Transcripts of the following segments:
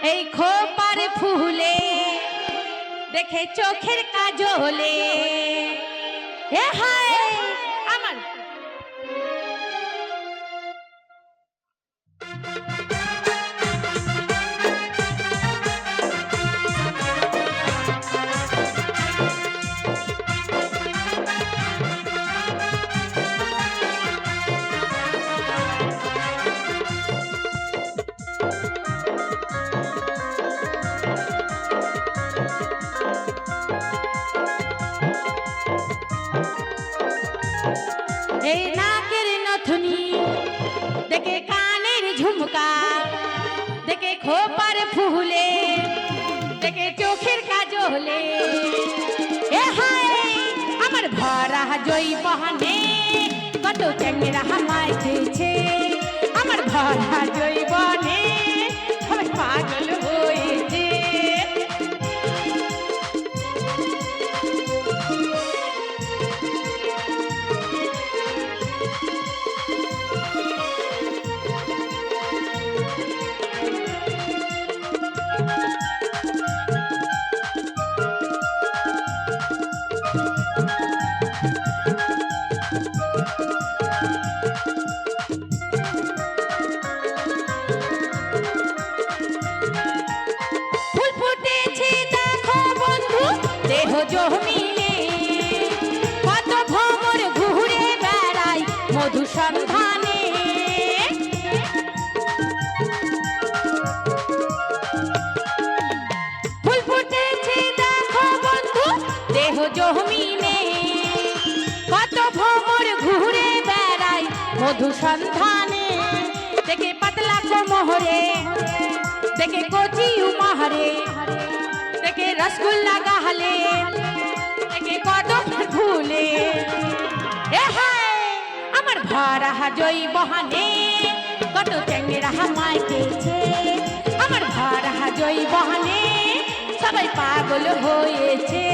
এই খোপার ফুলে দেখে চোখের কাজলে এ হায় আমার এই নাকের নথুনি দেখে কানের ঝুমকা দেখে খোপার ফুলে দেখে চোখের কাজলে এ হায় আমার ভরা জয় বহনে কত চ্যাংরা হামায় খেয়েছে আমার ভরা জয় বনে সবাই পাগল হয়েছে দেহ জমিনে কত ভ্রমর ঘুরে বেড়াই মধু সন্ধানে ফুল ফুটেছে দেখো বন্ধু দেহ জমিনে কত ভ্রমর ঘুরে বেড়াই মধু সন্ধানে দেখে পাতলা কোমরে দেখে কচি উমারে দেখে রসগোল্লা গাহলে দেখে কদম ফুলে এ হায় আমার ভরা জয় বহানে কত চ্যাংরা হামায় খেয়েছে আমার ভরা জয় বহানে সবাই পাগল হয়েছে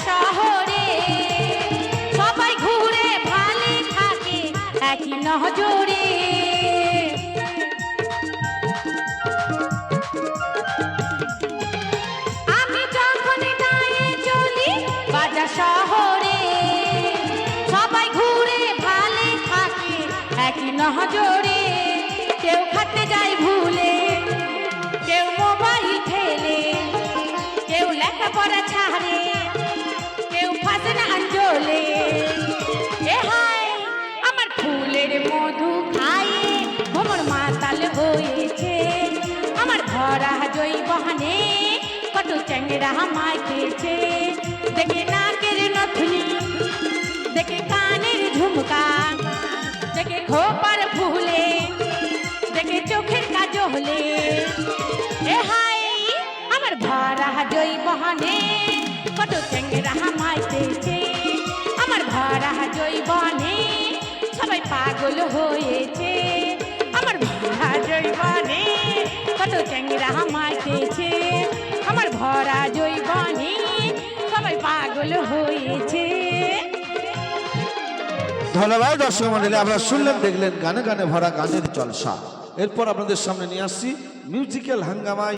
শহরে সবাই ঘুরে ভালো থাকে একই নজরে আমি যখন গায়ে চলি বাজার শহরে সবাই ঘুরে ভালো থাকে একই নজরে কেউ খাতে যায় ভুলে কেউ মোবাইল খেলে কেউ লেখাপড়া ছাড়ে আঞ্জলে এ হায় আমার ফুলের মধু খায়ে ভ্রমর মাতাল হয়েছে আমার ভরা জয় বহানে কত চ্যাংরা হামায় খেয়েছে দেখে নাকের নথুনি দেখে কানের ঝুমকা দেখে খোপার ফুলে দেখে চোখের কাজলে এ হায় আমার ভরা জয় বহানে কত চ্যাংরা হামায় খেয়েছে আমার ভরা জৈবনে সবাই পাগল হয়েছে আমার ভরা জৈবনে কত চ্যাংরা হামায় খেয়েছে আমার ভরা জৈবনে সবাই পাগল হয়েছে। ধন্যবাদ দর্শক মণ্ডলী, আপনারা শুনলেন দেখলেন গানে গানে ভরা গানের জলসা। এরপর আপনাদের সামনে নিয়ে আসছি মিউজিক্যাল হাঙ্গামা।